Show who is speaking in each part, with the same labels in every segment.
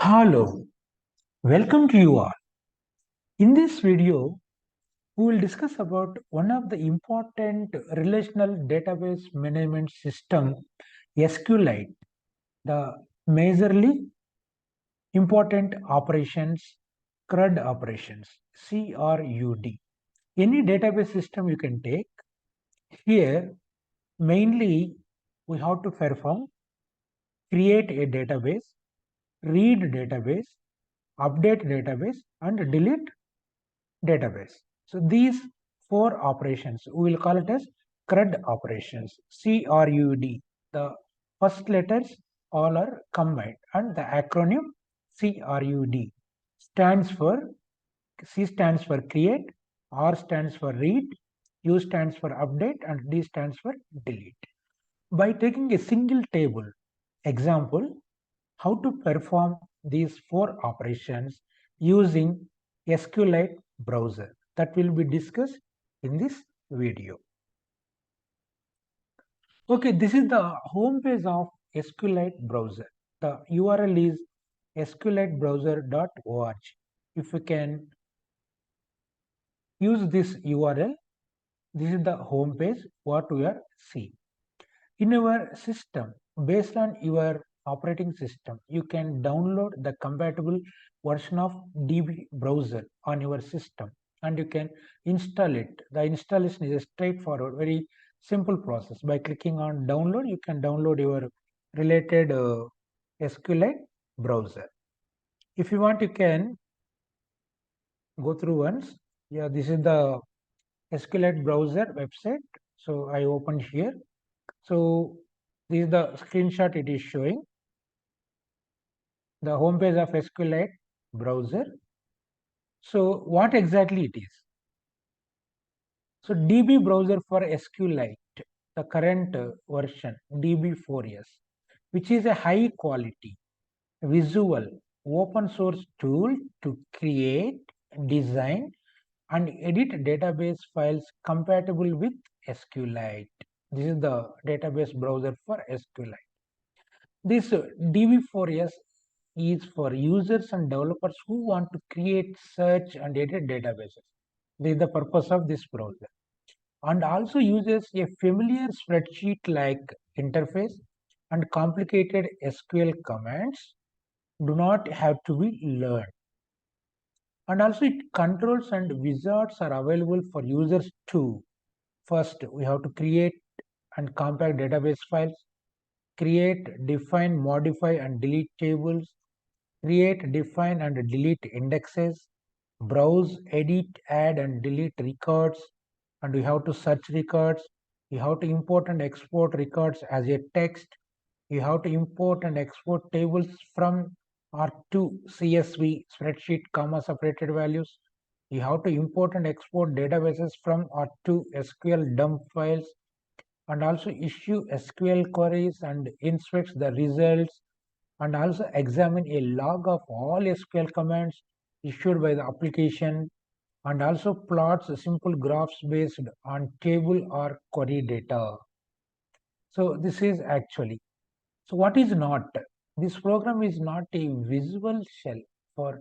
Speaker 1: Hello, welcome to you all. In this video, we will discuss about one of the important relational database management system, SQLite, the majorly important operations, CRUD operations, CRUD. Any database system you can take. Here, mainly we have to perform create a database, read database, update database, and delete database. So these four operations, we will call it as CRUD operations, CRUD. The first letters all are combined and the acronym CRUD stands for, C stands for create, R stands for read, U stands for update, and D stands for delete. By taking a single table example, how to perform these four operations using SQLite browser, that will be discussed in this video. Okay, this is the home page of SQLite browser. The URL is sqlitebrowser.org. If you can use this URL, this is the home page what we are seeing. In your system, based on your operating system, you can download the compatible version of DB browser on your system and you can install it. The installation is a straightforward, very simple process. By clicking on download, you can download your related SQLite browser. If you want, you can go through once. Yeah, this is the SQLite browser website. So I opened here. So this is the screenshot it is showing. The home page of SQLite browser. So what exactly it is? So DB browser for SQLite, the current version DB4S, which is a high quality visual open source tool to create, design, and edit database files compatible with SQLite. This is the database browser for SQLite. This DB4S is for users and developers who want to create, search, and edit databases. This is the purpose of this browser. And also uses a familiar spreadsheet-like interface, and complicated SQL commands do not have to be learned. And also it controls and wizards are available for users too. First, we have to create and compact database files, create, define, modify, and delete tables, create, define, and delete indexes, browse, edit, add, and delete records, and we have to search records. You have to import and export records as a text. You have to import and export tables from R2 CSV spreadsheet, comma separated values. You have to import and export databases from R2 SQL dump files, and also issue SQL queries and inspect the results, and also examine a log of all SQL commands issued by the application, and also plots simple graphs based on table or query data. So this is actually, so what is not? This program is not a visual shell for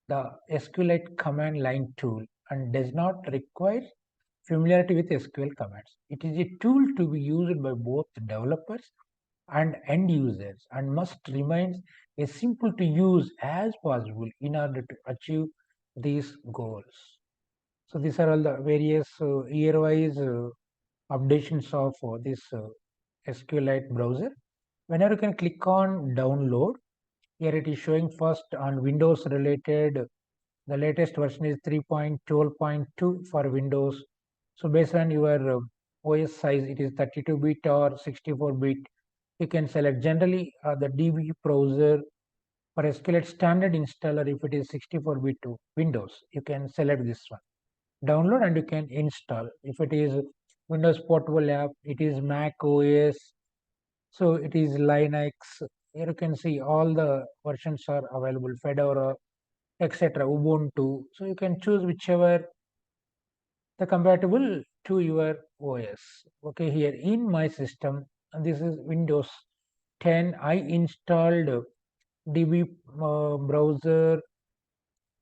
Speaker 1: the SQLite command line tool and does not require familiarity with SQL commands. It is a tool to be used by both developers and end users and must remain as simple to use as possible in order to achieve these goals. So these are all the various year-wise updations of this SQLite browser. Whenever you can click on download, here it is showing first on Windows related, the latest version is 3.12.2 for Windows. So based on your OS size, it is 32-bit or 64-bit. You can select generally the DB browser for SQLite standard installer. If it is 64-bit to Windows, you can select this one. Download and you can install. If it is Windows Portable app, it is Mac OS, so it is Linux. Here you can see all the versions are available, Fedora, etc., Ubuntu. So you can choose whichever the compatible to your OS. Okay, here in my system, and this is Windows 10, I installed DB browser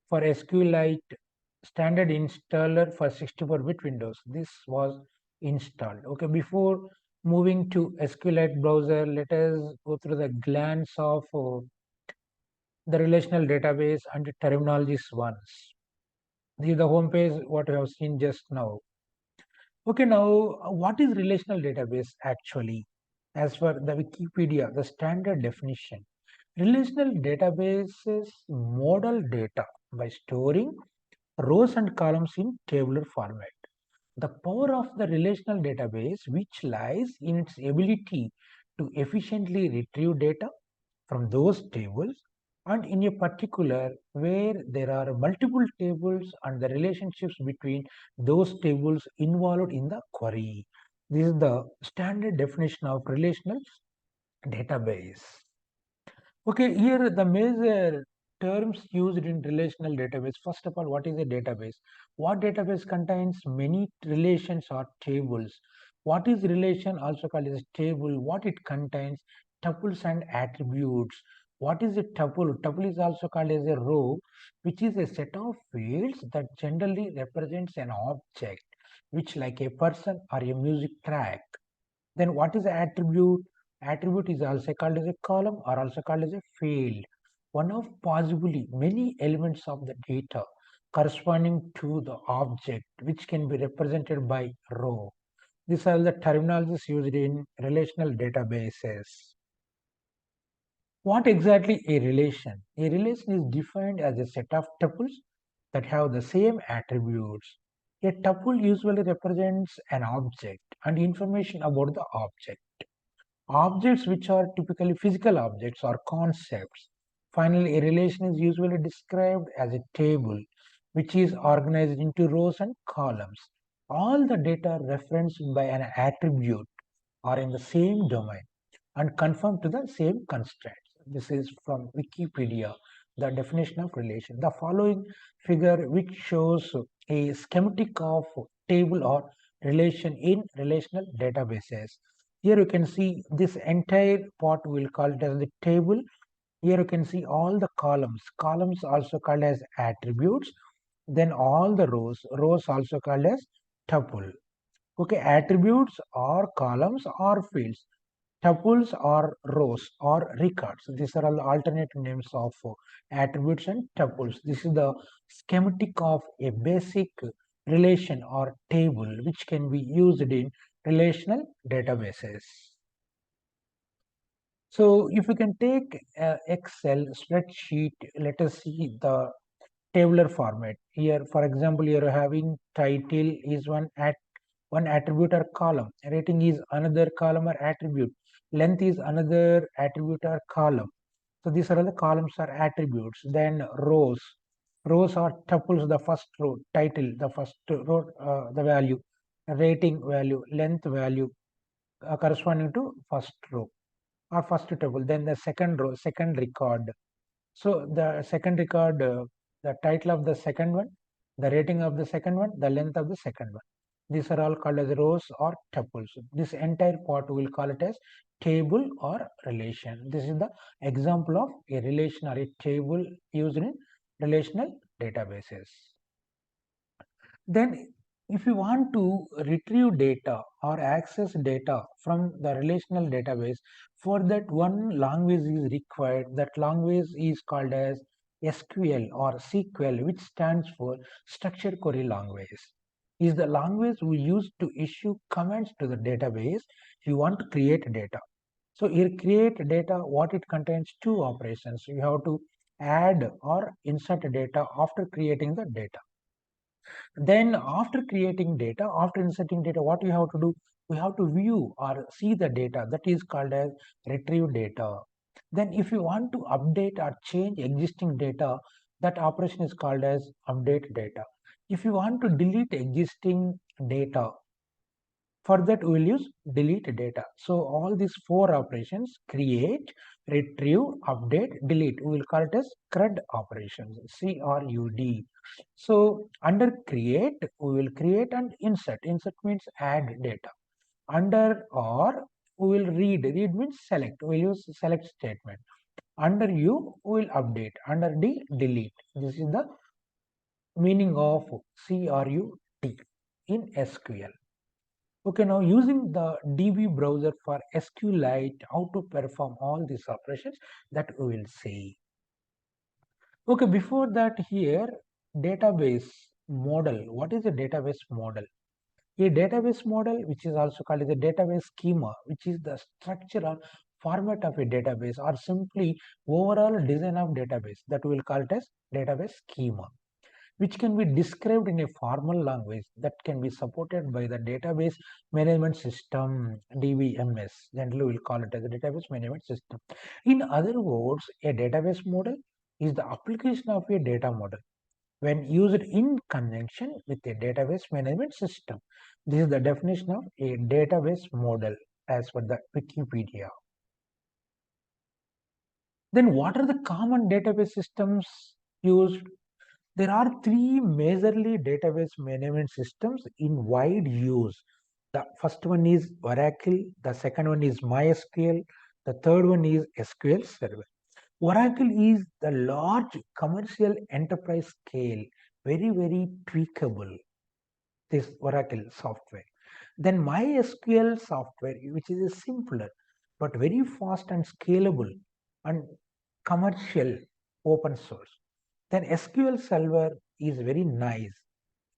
Speaker 1: for SQLite standard installer for 64-bit Windows. This was installed. Okay, before moving to SQLite browser, let us go through the glance of the relational database and the terminologies once. This is the home page, what we have seen just now. Okay, now what is relational database actually? As per the Wikipedia, the standard definition, relational databases model data by storing rows and columns in tabular format. The power of the relational database, which lies in its ability to efficiently retrieve data from those tables, and in a particular where there are multiple tables and the relationships between those tables involved in the query. This is the standard definition of relational database. Okay, here the major terms used in relational database. First of all, what is a database? What database contains many relations or tables? What is relation, also called as table? What it contains? Tuples and attributes. What is a tuple? Tuple is also called as a row, which is a set of fields that generally represents an object, which like a person or a music track. Then what is the attribute? Attribute is also called as a column or also called as a field. One of possibly many elements of the data corresponding to the object which can be represented by row. These are the terminologies used in relational databases. What exactly a relation? A relation is defined as a set of tuples that have the same attributes. A tuple usually represents an object and information about the object. Objects which are typically physical objects or concepts. Finally, a relation is usually described as a table which is organized into rows and columns. All the data referenced by an attribute are in the same domain and conform to the same constraints. This is from Wikipedia, the definition of relation. The following figure which shows a schematic of table or relation in relational databases. Here you can see this entire part, we'll call it as the table. Here you can see all the columns. Columns also called as attributes. Then all the rows. Rows also called as tuple. Okay, attributes or columns or fields. Tuples or rows or records. These are all alternate names of attributes and tuples. This is the schematic of a basic relation or table which can be used in relational databases. So if you can take Excel spreadsheet, let us see the tabular format. Here, for example, you are having title is one attribute or column. Rating is another column or attribute. Length is another attribute or column. So these are all the columns or attributes. Then rows. Rows are tuples, the first row, title, the first row, the value, rating value, length value corresponding to first row or first tuple. Then the second row, second record. So the second record, the title of the second one, the rating of the second one, the length of the second one. These are all called as rows or tuples. This entire part we will call it as table or relation. This is the example of a relation or a table used in relational databases. Then if you want to retrieve data or access data from the relational database, for that one language is required. That language is called as SQL or SQL, which stands for Structured Query Language. Is the language we use to issue commands to the database if you want to create data. So here create data, what it contains two operations. You have to add or insert data after creating the data. Then after creating data, after inserting data, what we have to do? We have to view or see the data, that is called as retrieve data. Then if you want to update or change existing data, that operation is called as update data. If you want to delete existing data, for that we will use delete data. So all these four operations, create, retrieve, update, delete, we will call it as CRUD operations, CRUD. So under create, we will create and insert. Insert means add data. Under or we will read. Read means select. We will use select statement. Under U we will update, under D delete. This is the meaning of CRUD in SQL. Okay, now using the DB browser for SQLite, how to perform all these operations that we will see. Okay, before that here, database model. What is a database model? A database model, which is also called as a database schema, which is the structure or format of a database or simply overall design of database, that we will call it as database schema, which can be described in a formal language that can be supported by the database management system, DBMS. Generally, we'll call it as a database management system. In other words, a database model is the application of a data model when used in conjunction with a database management system. This is the definition of a database model as per the Wikipedia. Then what are the common database systems used? There are three majorly database management systems in wide use. The first one is Oracle, the second one is MySQL, the third one is SQL Server. Oracle is the large commercial enterprise scale, very tweakable, this Oracle software. Then MySQL software, which is a simpler but very fast and scalable and commercial open source. Then SQL Server is very nice.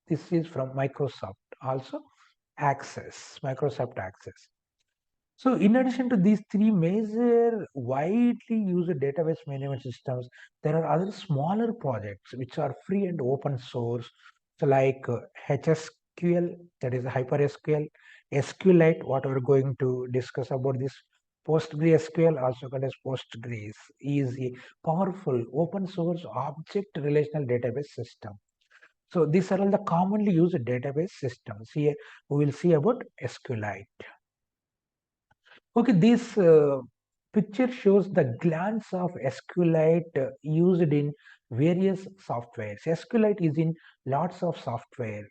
Speaker 1: This is from Microsoft. Also Microsoft Access. So in addition to these three major widely used database management systems, there are other smaller projects which are free and open source. So like HSQL, that is HyperSQL, SQLite, what we're going to discuss about this. PostgreSQL, also called as Postgres, is a powerful open source object relational database system. So these are all the commonly used database systems. Here we will see about SQLite. Okay, this picture shows the glance of SQLite used in various softwares. SQLite is in lots of software.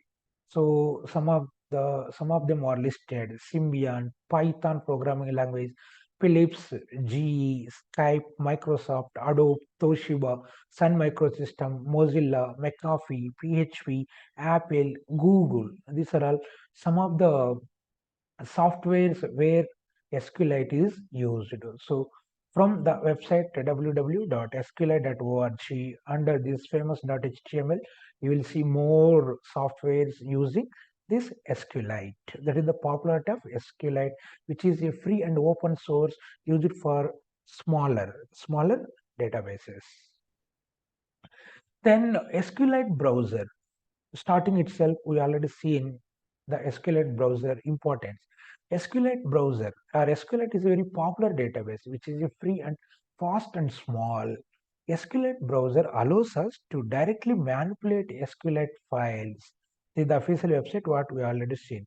Speaker 1: So some of them are listed: Symbian, Python programming language, Philips, GE, Skype, Microsoft, Adobe, Toshiba, Sun Microsystem, Mozilla, McAfee, PHP, Apple, Google. These are all some of the softwares where SQLite is used. So from the website www.sqlite.org, under this famous.html, you will see more softwares using this SQLite. That is the popularity of SQLite, which is a free and open source used for smaller databases. Then SQLite browser. Starting itself, we already seen the SQLite browser importance. SQLite browser or SQLite is a very popular database which is a free and fast and small. SQLite browser allows us to directly manipulate SQLite files. This is the official website what we already seen.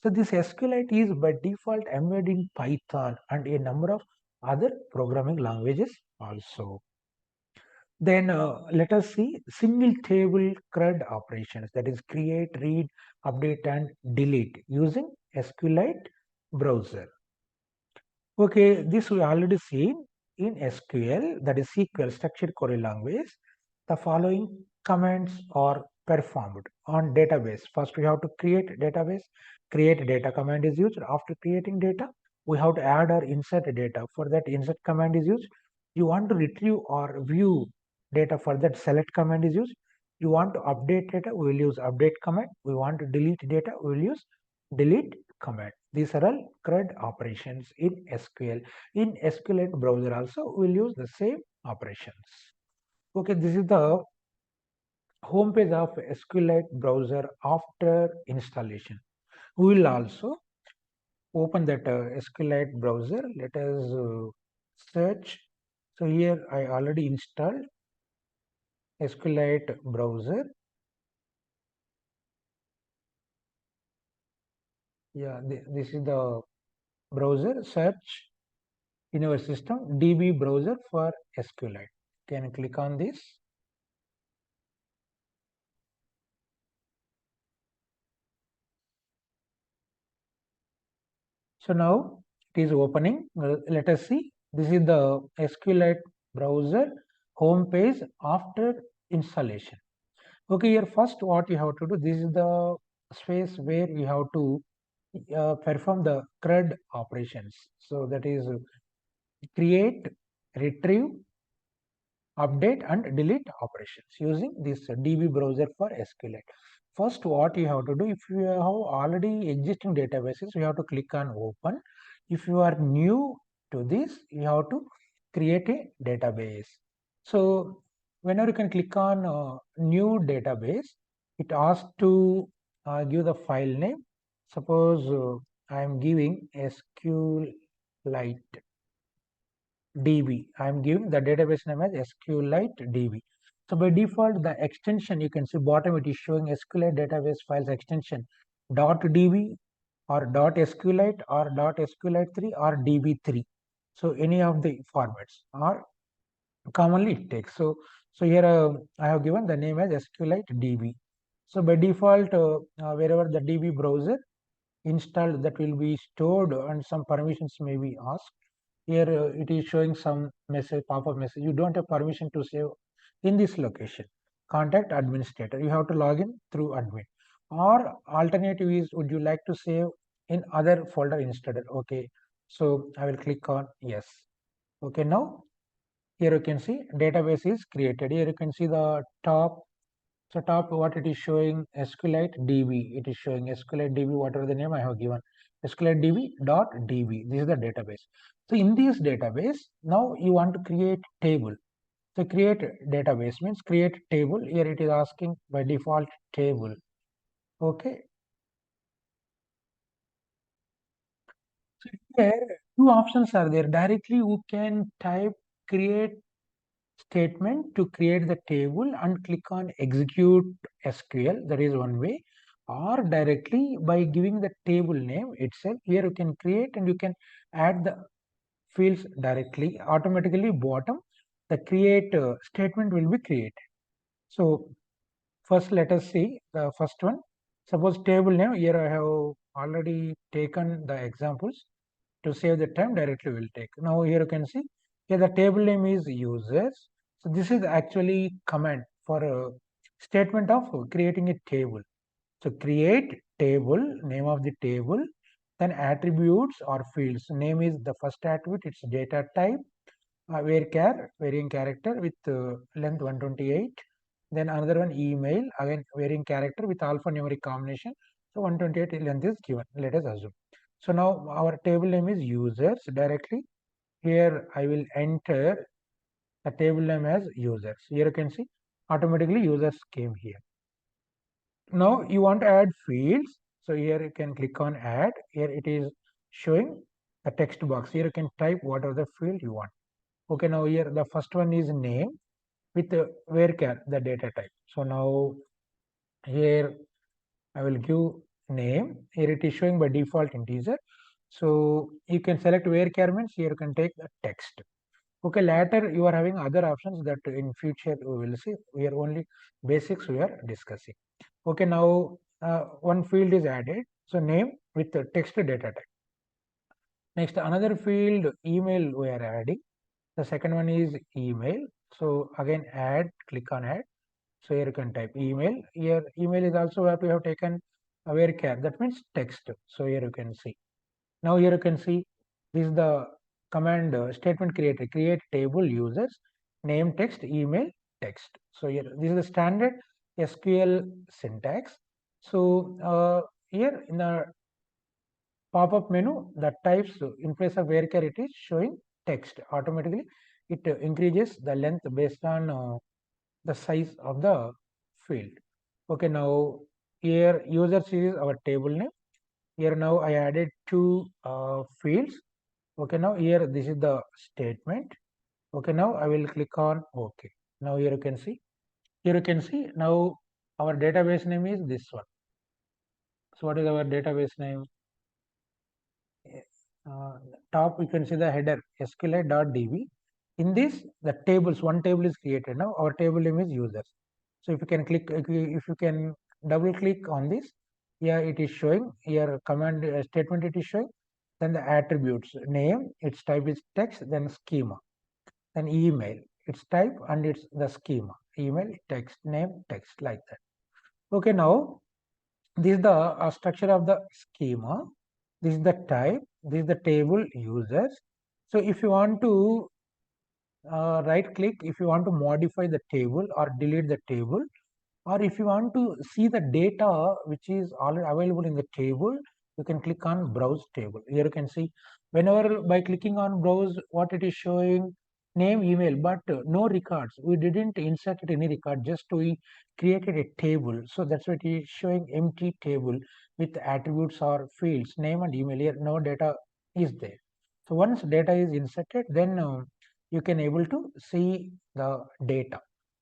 Speaker 1: So this SQLite is by default embedded in Python and a number of other programming languages also. Then let us see single table CRUD operations, that is create, read, update and delete using SQLite browser. Okay, this we already seen in SQL, that is SQL structured query language. The following commands are performed on database. First we have to create database. Create data command is used. After creating data, we have to add or insert data. For that, insert command is used. You want to retrieve or view data, for that select command is used. You want to update data, we will use update command. We want to delete data, we will use delete command. These are all CRUD operations in SQL. In SQLite browser also we will use the same operations. Okay, this is the home page of SQLite browser after installation. We will also open that SQLite browser. Let us search. So here I already installed SQLite browser. Yeah, this is the browser. Search in our system DB browser for SQLite. Can click on this. So now it is opening. Let us see. This is the SQLite browser home page after installation. Okay, here first what you have to do, this is the space where we have to perform the CRUD operations. So that is create, retrieve, update and delete operations using this DB browser for SQLite. First, what you have to do, if you have already existing databases, you have to click on open. If you are new to this, you have to create a database. So whenever you can click on new database, it asks to give the file name. Suppose I am giving SQLite DB. I am giving the database name as SQLite DB. So by default, the extension you can see bottom it is showing SQLite database files extension .db or .SQLite or .SQLite3 or DB3. So any of the formats are commonly it takes. So here I have given the name as SQLite DB. So by default, wherever the DB browser installed, that will be stored and some permissions may be asked. Here it is showing some message, pop-up message. You don't have permission to save in this location. Contact administrator. You have to log in through admin. Or alternative is, would you like to save in other folder instead? Okay. So I will click on yes. Okay. Now here you can see database is created. Here you can see the top. So top what it is showing SQLite DB. It is showing SQLite DB, whatever the name I have given. SQLite DB dot DB. This is the database. So in this database, now you want to create table. So create database means create table. Here it is asking by default table. Okay. So here two options are there. Directly you can type create statement to create the table and click on execute SQL. That is one way. Or directly by giving the table name itself. Here you can create and you can add the fields directly. Automatically bottom the create statement will be created. So first let us see the first one. Suppose table name, here I have already taken the examples. To save the time, directly will take. Now here you can see here the table name is users. So this is actually command for a statement of creating a table. So create table, name of the table, then attributes or fields. Name is the first attribute, it's data type, varchar, varying character with length 128. Then another one email, again varying character with alphanumeric combination. So 128 length is given, let us assume. So now our table name is users directly. Here I will enter the table name as users. Here you can see automatically users came here. Now you want to add fields. So here you can click on add. Here it is showing a text box. Here you can type whatever the field you want. Okay, now here the first one is name with varchar, the data type. So now here I will give name. Here it is showing by default integer. So you can select varchar means here you can take the text. Okay, later you are having other options that in future we will see. We are only basics we are discussing. Okay, now one field is added. So name with the text data type. Next another field email we are adding. The second one is email. So again add, click on add. So here you can type email. Here email is also have to have taken a varchar. That means text. So here you can see. Now here you can see this is the command statement created. Create table users, name text, email text. So here this is the standard SQL syntax. So here in the pop-up menu, the types in place of varchar it is showing text automatically. It increases the length based on the size of the field. Okay, now here users is our table name. Here now I added two fields. Okay, now here this is the statement. Okay, now I will click on OK. Now here you can see. Here you can see now our database name is this one. So what is our database name? Top you can see the header SQLite.db. In this the tables, one table is created. Now our table name is users. So if you can click, if you can double click on this, here it is showing here command statement it is showing. Then the attributes name, its type is text, then schema. then email, its type and it's the schema, email, text, name, text, like that. Okay, now this is the structure of the schema, this is the type, this is the table users. So if you want to right click, if you want to modify the table or delete the table, or if you want to see the data which is already available in the table, you can click on browse table. Here you can see whenever by clicking on browse, what it is showing, name, email, but no records. We didn't insert any record, just we created a table. So that's what it is showing, empty table with attributes or fields, name and email. Here no data is there. So once data is inserted, then you can able to see the data.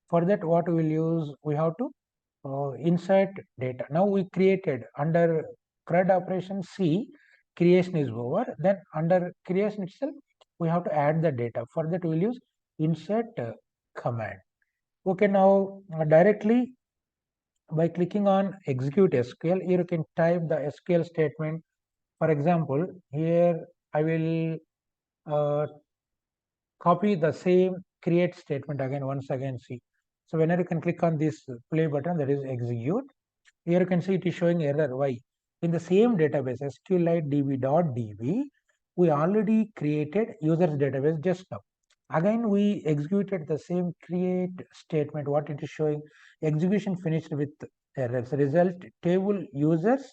Speaker 1: For that, what we will use, we have to insert data. Now we created under CRUD operation C, creation is over. Then under creation itself, we have to add the data. For that, we will use insert command. Okay, now directly by clicking on execute SQL, here you can type the SQL statement. For example, here I will copy the same create statement again, once again, see. So whenever you can click on this play button, that is execute. Here you can see it is showing error. Why? In the same database, SQLite db.db, we already created users database just now. Again, we executed the same create statement. What it is showing? Execution finished with errors. Result table users,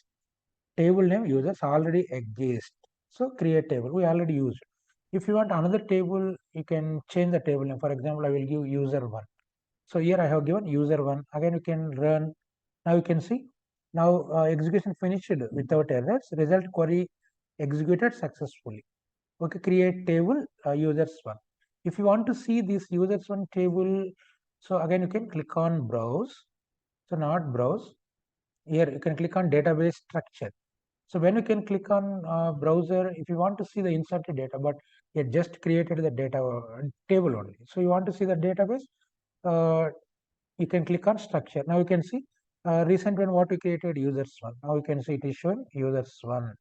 Speaker 1: table name users already exist. So create table. We already used. If you want another table, you can change the table name. For example, I will give user one. So here I have given user one. Again, you can run. Now you can see. Now execution finished without errors. Result query executed successfully. Okay, create table users one. If you want to see this users one table, so again you can click on browse. So not browse. Here you can click on database structure. So when you can click on browser, if you want to see the inserted data, but it just created the data table only. So you want to see the database, uh, you can click on structure. Now you can see recent one what we created users one. Now you can see it is showing users one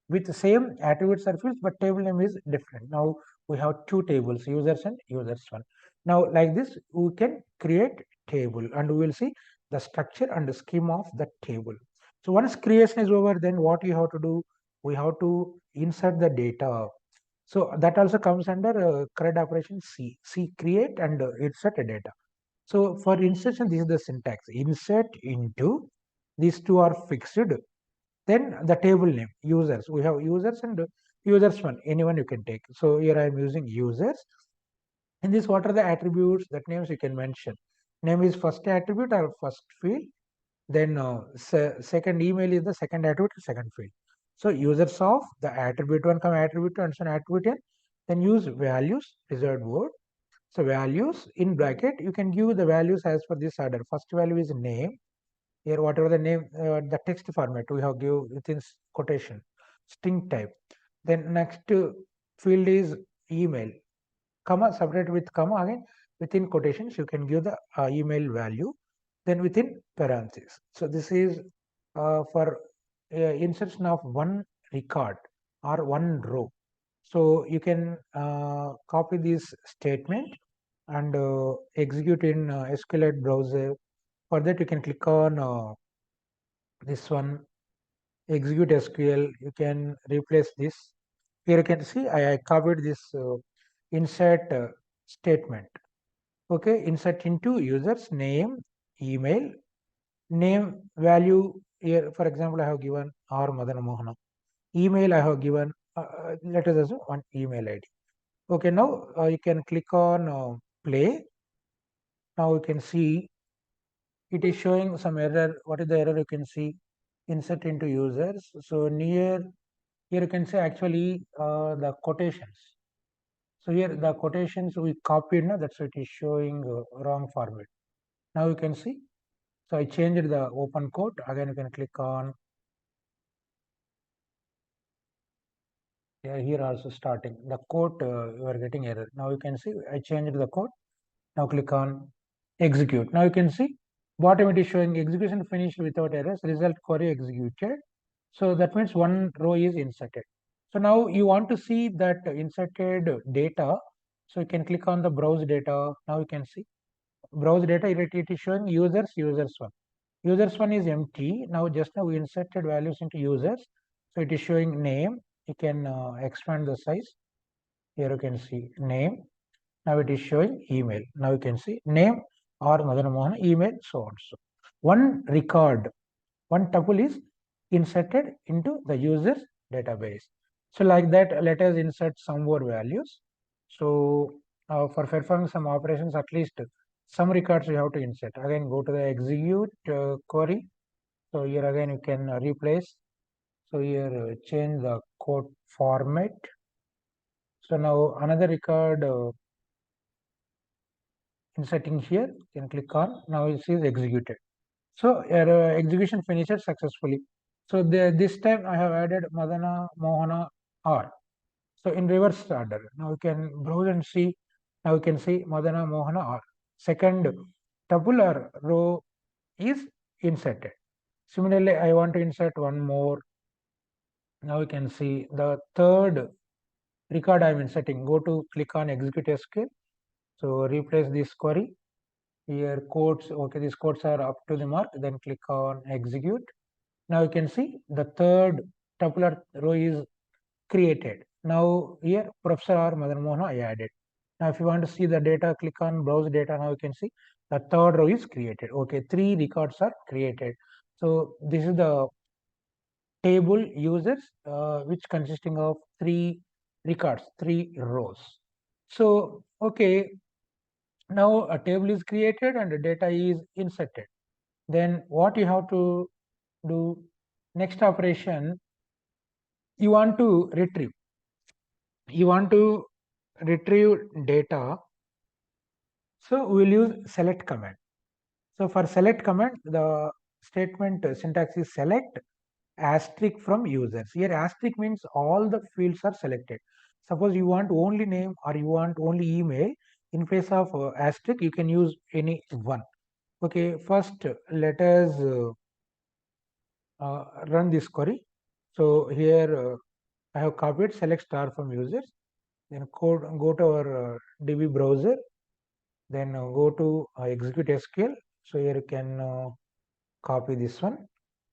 Speaker 1: with the same attributes or fields, but table name is different. Now we have two tables, users and users one. Now like this, we can create table and we will see the structure and the schema of the table. So once creation is over, then what you have to do? We have to insert the data. So that also comes under CRUD operation C. C create and insert a data. So for insertion, this is the syntax. Insert into, these two are fixed. Then the table name, users. We have users and users one, anyone you can take. So here I am using users. In this, what are the attributes? That names you can mention. Name is first attribute or first field. Then second email is the second attribute, second field. So users of the attribute one come attribute two and so on attribute n. Then use values, reserved word. So values in bracket, you can give the values as per this order. First value is name. Here, whatever the name, the text format we have give within quotation, string type. Then next field is email, comma separate with comma again within quotations. You can give the email value. Then within parentheses. So this is for insertion of one record or one row. So you can copy this statement and execute in SQLite browser. For that, you can click on this one, execute SQL. You can replace this. Here you can see I copied this insert statement. Okay, insert into users name, email, name value. Here, for example, I have given R Madana Mohana. Email I have given. Let us assume one email ID. Okay, now you can click on play. Now you can see it is showing some error. What is the error? You can see insert into users. So near here you can say actually the quotations. So here the quotations we copied. Now that's why it is showing wrong format. Now you can see. So I changed the open quote. Again you can click on. Yeah, here also starting the quote you are getting error. Now you can see I changed the quote. Now click on execute. Now you can see bottom it is showing execution finished without errors, result query executed. So that means one row is inserted. So now you want to see that inserted data So you can click on the browse data. Now you can see browse data. It is showing users one. Users one is empty. Now just now we inserted values into users. So it is showing name. You can expand the size. Here you can see name. Now it is showing email. Now you can see name or Madana Mohana, email, so on. So one record, one tuple is inserted into the user's database. So like that, let us insert some more values. So for performing some operations, at least some records you have to insert. Again, go to the execute query. So here again you can replace. So here change the code format. So now another record inserting here, you can click on. Now it is executed. So your execution finishes successfully. So this time I have added Madana, Mohana, R. So in reverse order. Now you can browse and see. Now you can see Madana, Mohana, R. Second tuple or row is inserted. Similarly, I want to insert one more. Now you can see the third record I am inserting. Go to click on execute SQL. So replace this query. Here codes, okay, these codes are up to the mark. Then click on execute. Now you can see the third tuple row is created. Now here Professor or Madan Mohana I added. Now if you want to see the data, click on browse data. Now you can see the third row is created. Okay, 3 records are created. So this is the table users which consisting of 3 records, 3 rows. So okay, now a table is created and the data is inserted. Then what you have to do, next operation, you want to retrieve data. So we will use select command. So for select command, the statement syntax is select asterisk from users. Here asterisk means all the fields are selected. Suppose you want only name or you want only email, in place of asterisk you can use any one. Okay, first let us run this query. So here I have copied select star from users. Then go to our DB browser. Then go to execute SQL. So here you can copy this one.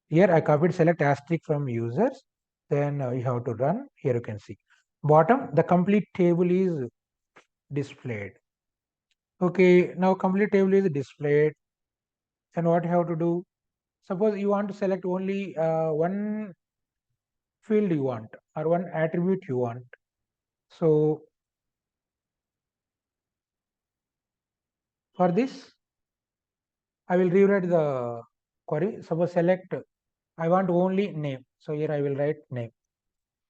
Speaker 1: Here I copied select asterisk from users. Then you have to run. Here you can see bottom the complete table is displayed. Okay, now complete table is displayed. And what you have to do? Suppose you want to select only one field you want or one attribute you want. So for this, I will rewrite the query. Suppose select, I want only name. So here I will write name.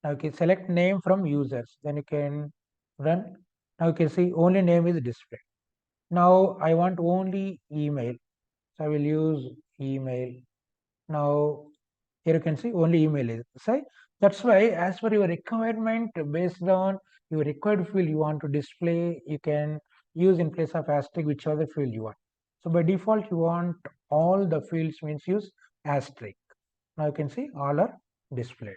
Speaker 1: Now you can select name from users. Then you can run. Now you can see only name is displayed. Now I want only email. So I will use email. Now here you can see only email is. So that's why as per your requirement, based on your required field you want to display, you can use in place of asterisk whichever field you want. So by default you want all the fields means use asterisk. Now you can see all are displayed.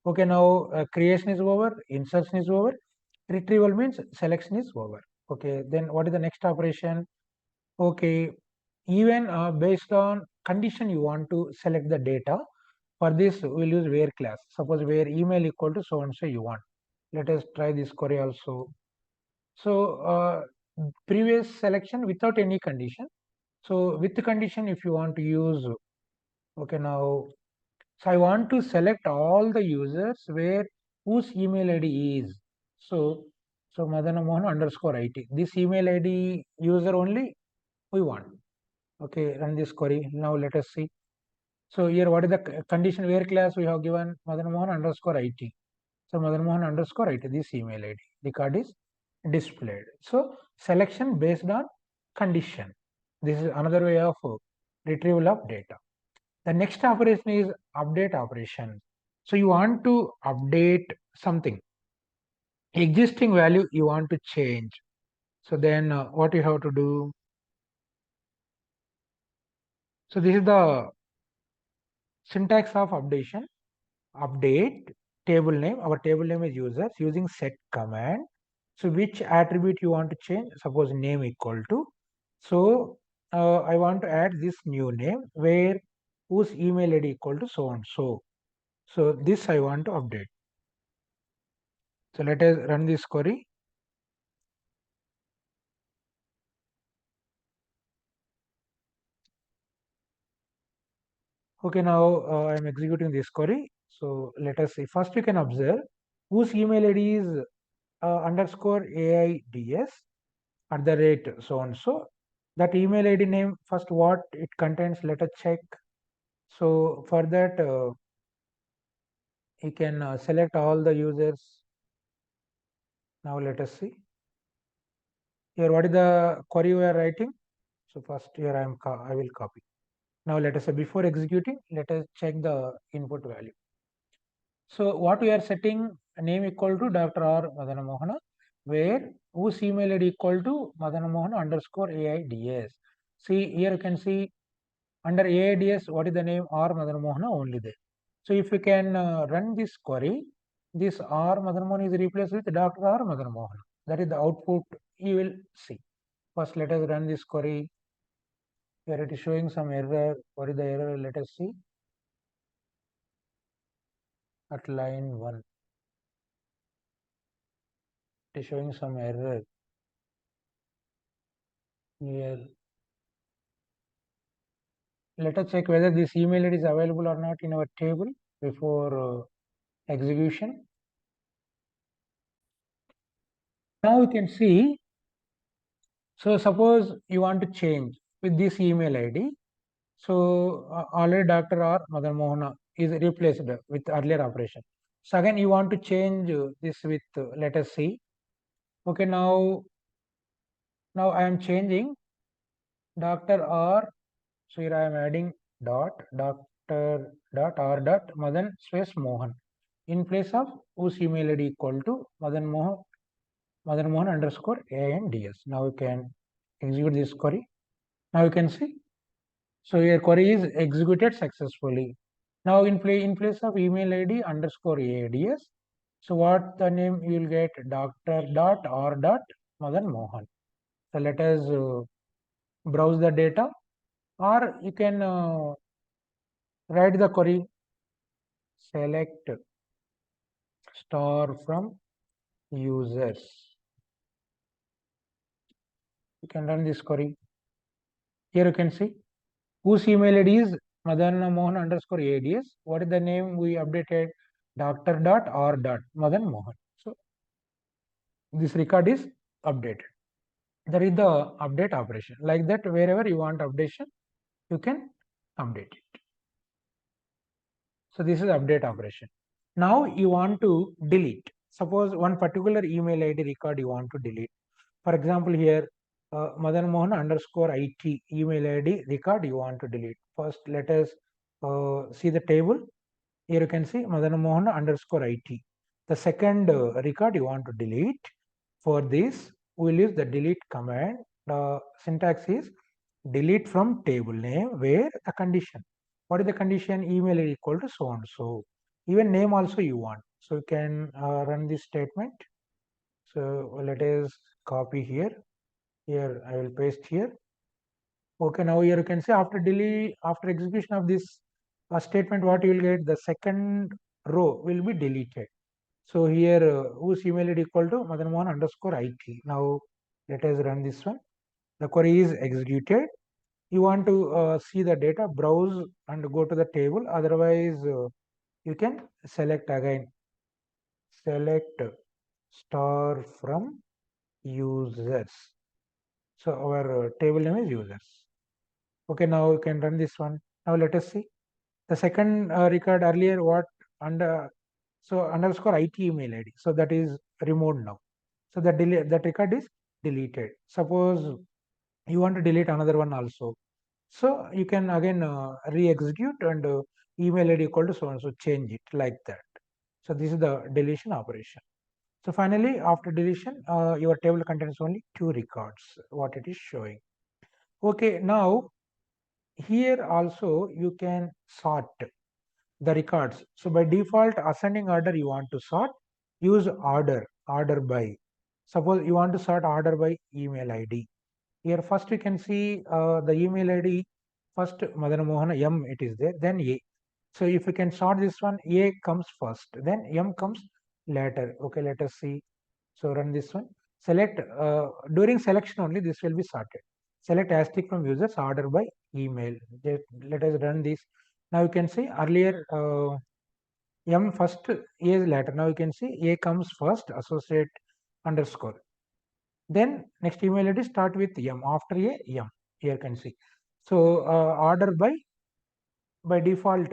Speaker 1: Okay, now creation is over, insertion is over, retrieval means selection is over. Okay, then what is the next operation? Okay, even based on condition you want to select the data. For this we'll use where class. Suppose where email equal to so and so you want. Let us try this query also. So previous selection without any condition. So with the condition if you want to use, okay, now so I want to select all the users where whose email ID is. So Madana Mohan underscore IT. This email ID user only we want. Okay, run this query. Now let us see. So here what is the condition where class we have given Madan Mohan underscore IT. So Madan Mohan underscore IT, this email ID. The card is displayed. So selection based on condition. This is another way of retrieval of data. The next operation is update operation. So you want to update something. Existing value you want to change. So then what you have to do? So this is the syntax of updation. Update table name. Our table name is users using set command. So which attribute you want to change? Suppose name equal to. So I want to add this new name where whose email ID equal to so and so. So this I want to update. So let us run this query. Okay, now I am executing this query. So let us see. First, you can observe whose email ID is underscore AIDS at the rate so and so. That email ID name, first what it contains, let us check. So for that, you can select all the users. Now let us see. Here, what is the query we are writing? So first here I will copy. Now let us say before executing, let us check the input value. So what we are setting name equal to Dr. R. Madana Mohana, where whose email ID equal to Madana Mohana underscore AIDS. See here you can see under AIDS what is the name R Madana Mohana only there. So if you can run this query, this R Madana Mohana is replaced with Dr. R Madana Mohana. That is the output you will see. First let us run this query. Here it is showing some error. What is the error? Let us see. At line 1, it is showing some error. Here, let us check whether this email ID is available or not in our table before execution. Now you can see, so suppose you want to change with this email ID. So already Dr. R. Madan Mohana is replaced with earlier operation. So again you want to change this with let us see. Okay, now I am changing Dr. R. So here I am adding Dr. R. Madan space Mohan in place of whose email ID equal to Madan Mohan underscore ANDS. Now you can execute this query. Now you can see. So your query is executed successfully. Now in place of email ID underscore ANDS. So what the name you will get Dr. Madan Mohan. So let us browse the data, or you can write the query, select star from users. You can run this query. Here you can see whose email ID is Madana Mohan underscore ADS. What is the name we updated? Dr. Madan Mohan. So this record is updated. That is the update operation. Like that, wherever you want updation, you can update it. So this is update operation. Now you want to delete. Suppose one particular email ID record you want to delete. For example, here Madan Mohan underscore IT email ID record you want to delete. First, let us see the table. Here you can see Madan Mohan underscore IT. The second record you want to delete. For this, we will use the delete command. The syntax is delete from table name where the condition. What is the condition? Email is equal to so and so. Even name also you want. So you can run this statement. So let us copy here. Here I will paste here. Okay, now here you can see after execution of this statement, what you will get, the second row will be deleted. So here whose email ID equal to Madan Mohan underscore IT. Now let us run this one. The query is executed. You want to see the data, browse and go to the table. Otherwise, you can select again. Select star from users. So our table name is users. Okay, now you can run this one. Now let us see. The second record earlier what under so underscore IT email ID. So that is removed now. So that record is deleted. Suppose you want to delete another one also. So you can again re-execute and email ID equal to so and so change it like that. So this is the deletion operation. So finally, after deletion, your table contains only 2 records, what it is showing. Okay, now here also you can sort the records. So by default ascending order you want to sort, use order by. Suppose you want to sort order by email ID. Here first we can see the email ID. First Madana Mohana M it is there, then A. So if we can sort this one, A comes first, then M comes later. Okay, let us see. So run this one. Select during selection only this will be sorted. Select asterisk from users order by email. Let us run this. Now you can see earlier M first, A is later. Now you can see A comes first, associate underscore. Then next email ID start with M. After A, M. Here you can see. So order by default,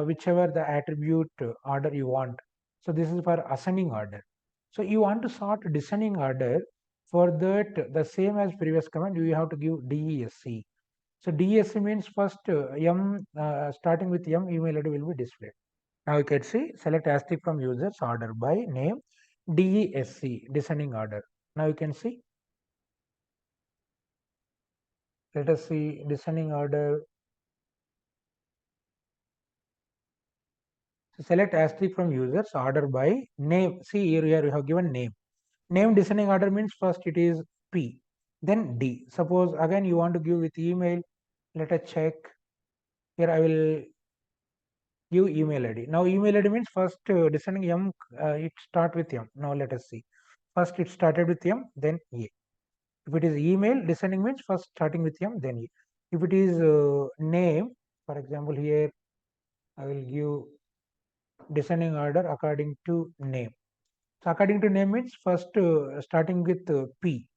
Speaker 1: whichever the attribute order you want. So this is for ascending order. So you want to sort descending order. For that, the same as previous command, you have to give DESC. So DESC means first M starting with M email ID will be displayed. Now you can see select asterisk from users order by name DESC descending order. Now you can see. Let us see descending order. So select asterisk from users order by name. See here you have given name. Name descending order means first it is P, then D. Suppose again you want to give with email. Let us check. Here I will give email ID. Now email ID means first descending M. It start with M. Now let us see. First it started with M, then A. If it is email, descending means first starting with M, then A. If it is name, for example, here I will give descending order according to name. So according to name means first starting with P.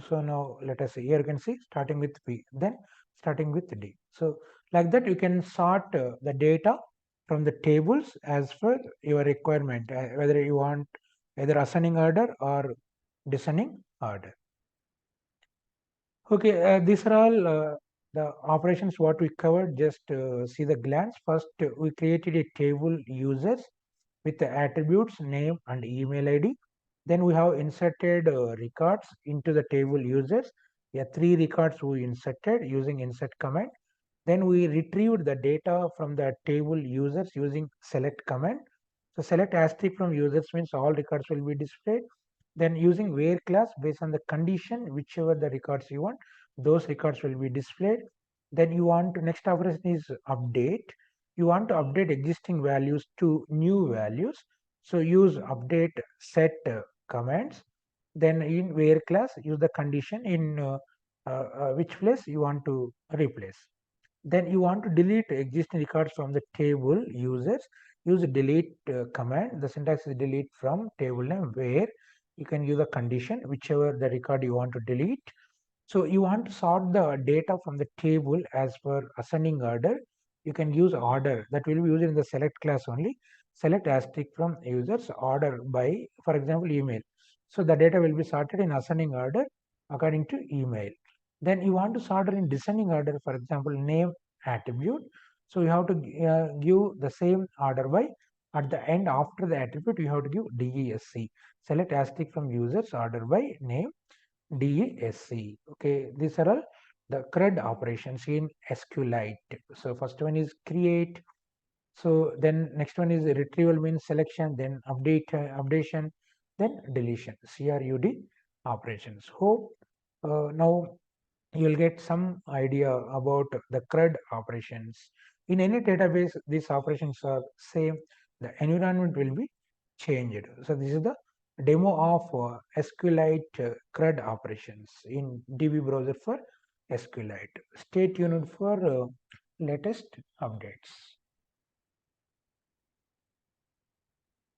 Speaker 1: So now let us see. Here you can see starting with P, then starting with D. So like that you can sort the data from the tables as per your requirement, whether you want either ascending order or descending order. Okay, these are all the operations what we covered. Just see the glance. First, we created a table users with the attributes name and email ID. Then we have inserted records into the table users. Yeah, 3 records we inserted using insert command. Then we retrieved the data from the table users using select command. So select asterisk from users means all records will be displayed. Then using where class based on the condition, whichever the records you want, those records will be displayed. Then you want to next operation is update. You want to update existing values to new values. So use update set commands. Then in where class use the condition in which place you want to replace. Then you want to delete existing records from the table users. Use delete command. The syntax is delete from table name where you can use a condition whichever the record you want to delete. So you want to sort the data from the table as per ascending order. You can use order that will be used in the select class only. Select asterisk from users order by, for example, email. So the data will be sorted in ascending order according to email. Then you want to sort it in descending order, for example, name attribute. So you have to give the same order by at the end after the attribute you have to give DESC. Select asterisk from users order by name DESC. Okay, these are all the CRUD operations in SQLite. So first one is create. So then next one is retrieval means selection, then update, updation, then deletion, CRUD operations. Hope now you will get some idea about the CRUD operations. In any database, these operations are same. The environment will be changed. So this is the demo of SQLite CRUD operations in DB browser for SQLite. Stay tuned for latest updates.